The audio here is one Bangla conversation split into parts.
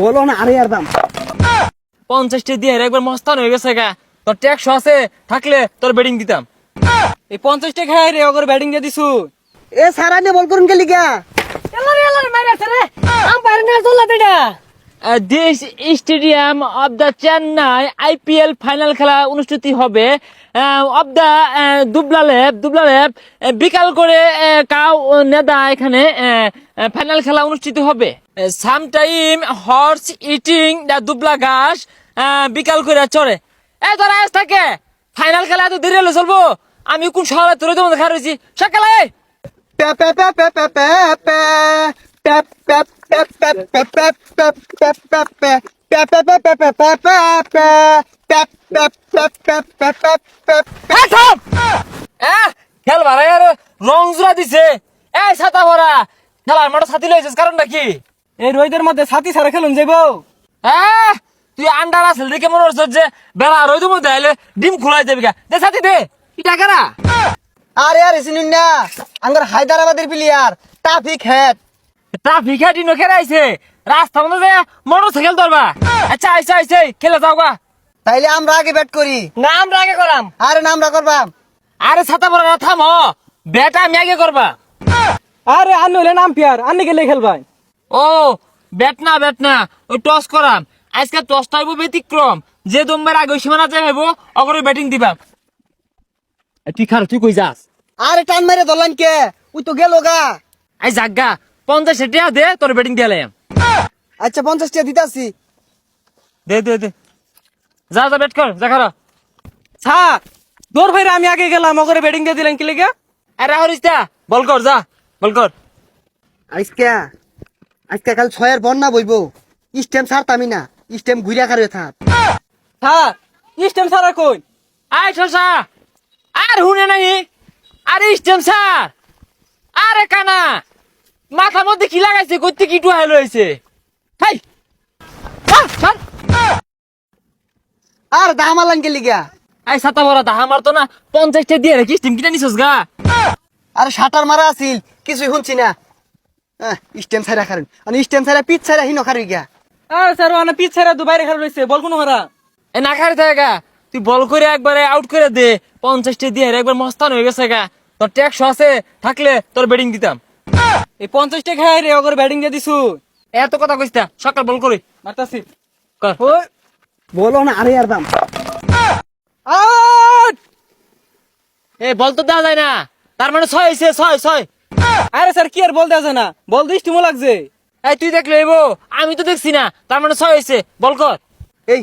বলো না আরে আর দাম 50টা দিয়ে একবার মস্তান হয়ে গেছে গা। তোর ট্যাক্স আছে থাকলে তোর বেডিং দিতাম। এই 50 টাকা খাই রে ওগর ব্যাটিং দিয়ে দিছু। এ সারা নিয়ে বল করুন গেলি গা this stadium of the Chennai IPL final খেলা অনুষ্ঠিত হবে অব দ্য দুবলালেব বিকাল করে কাউ নেদা এখানে ফাইনাল খেলা অনুষ্ঠিত হবে। Some time horse eating the Dubla ঘাস বিকাল করে চড়ে। তোরা আজ থাকে ফাইনাল খেলা এত দেরি হলে চলবো? আমি কোন শহরে তোর তোমার দেখা রয়েছি সকালে। খেল ভাড়াই আর রং জোড়া দিছে। এই ছাতা ভরা খেলার মাঠে ছাতি লইছিস কারণটা কি? এই রোদের মধ্যে ছাতি ছাড়া খেলুন যাইবো। তুই আন্ডার আসল দেখে মনে হচ্ছে যে বেলা রোদের মধ্যে আইলে ডিম খোলাই দেবে গা। দে ছাতি দে। কি টাকা না? আরে আরে শুনুন না আঙ্গার হায়দ্রাবাদের প্লেয়ার ট্রাফিক হেড ট্রাফিক হাটি নো খেলাইছে রাস্তা মধ্যে যায় মোটরসাইকেল ধরবা। আচ্ছা আইসা আইসা খেলে যাও গা। তাইলে আমরা আগে ব্যাট করি না আমরা আগে করাম। আরে না আমরা করবাম। আরে ছাতা পড়া থাম বেটা আমি আগে করবা। আরে আন্নি হইলে নাম পিয়ার আন্নি গেলে খেলবাই। ও ব্যাট না ওই টস করাম। আজকে টসটা হইব ব্যতিক্রম। যে দমবার আগে ওই সীমানা যাইব অগরে ব্যাটিং দিবা। তুই খার তুই কই যাস? আরে টান মেরে ধরলেন কে ওই তো গেল গা। আই জাগা 50 টাকা দে তোর ব্যাটিং দিলাম। আচ্ছা 50 টাকা দিতাছি। দে দে দে যা যা ব্যাট কর যা খারা। স্যার দৌড় ভাইরা আমি আগে গেলাম ওগরে ব্যাটিং দিয়ে দিলেন কি লেগে? আরে হরিস্তা বল কর যা বল কর। আজকে কাল 6-এর বন্যা বইবো স্টেম ছাড়তামি না স্টেম ঘুরিয়া খারে থাক। স্যার স্টেম সারা কই? আয় শশা আর হুনে নাই। আরে স্টেম স্যার আরে কানা মাথার মধ্যে কি লাগাইছে কইতে কি টু হাইলো হইছে। হাই স্যার আর দামালান গেলি গা। আই ছাতা ভরা দা আমার তো না 50টা দিয়ে রেখি স্টিম কিনে নিছস গা। আরে শাটার মারা আছিল কিছুই শুনছি না। স্টেম ছাড়া খারেন আর স্টেম ছাড়া পিচ ছাড়া হিনো খারি গা। আর স্যার ওনা পিছ ছাড়া দুবাইরে খেল রইছে বল কোন হারা। এ না খারে থাকে গা। তুই বল করে একবারে আউট করে দে 50টা দিয়ে একবার মস্তান হয়ে গেছে গা। তোর ট্যাক্স আছে থাকলে তোর ব্যাটিং দিতাম। এই 50 টাকা খাই রে ওগর ব্যাটিং দিয়ে দিছু। এত কথা কইছ না সকাল বল করি মারতাছি কর। ওই বলো না আরে আর দাম আউট। এ বল তো দেওয়া যায় না তার মানে 6 হইছে 6 আরে স্যার কি আর বল দেয়া যায় না বল দিস টিমো লাগছে। এই তুই দেখলে আমি তো দেখছি না তার মানে 6 হইছে বল কর। এই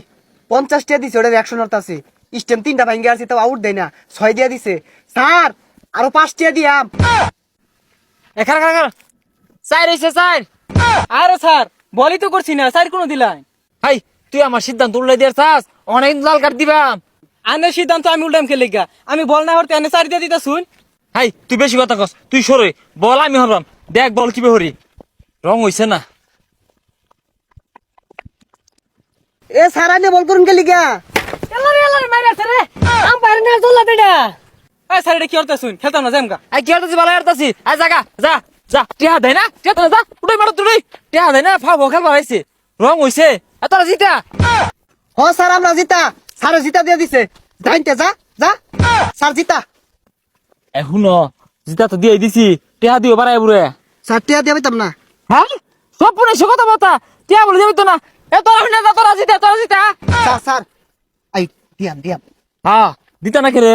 50 টাকা দিছে ওটা 100 নর্থ আছে স্টেম 3টা ভাঙ্গে আছে তাও আউট দেয় না 6 দিয়া দিছে স্যার আরো 5 টাকা দিয়াম। এখানে খারা 4 হইছে 4। আরে স্যার বলই তো করছি না স্যার কোন দিলাই। হাই তুই আমার সিদ্ধান্ত উল্লাই দিয়ে চাস অনেক লাল কাট দিবাম। আনে সিদ্ধান্ত আমি উল্টাম খেলে গা আমি বল না হরতে আনে চার দিয়ে দিতা শুন। হাই তুই বেশি কথা কস তুই সরে বল আমি হরবাম দেখ বল কিবে হরি রং হইছে না। এ সারা নিয়ে বল করুন গেলি গা। এই স্যার এটা কি হরতে শুন খেলতাম না যাম গা। আই কি হরতাছি বালা হরতাছি আই জাগা যা যা টিহা দেয় না টিহা তো যা উড়াই মারো তুই টিহা দেয় না ফাও খেলবা হইছে রং হইছে তোরা জিতা। হ স্যার আমরা জিতা স্যার জিতা দিয়ে দিছে জানতে যা যা স্যার জিতা। এখন জিতা তো দিয়ে দিছি টিহা দিও বাড়াই বুড়ে। স্যার টাকা দিয়ে পাইতাম না। হ্যাঁ সব পুনে সে কথা বলতা টিহা বলে যাবি তো না এ তোরা তোরা জিতা স্যার স্যার আই দিয়াম হ্যাঁ দিতা না কে রে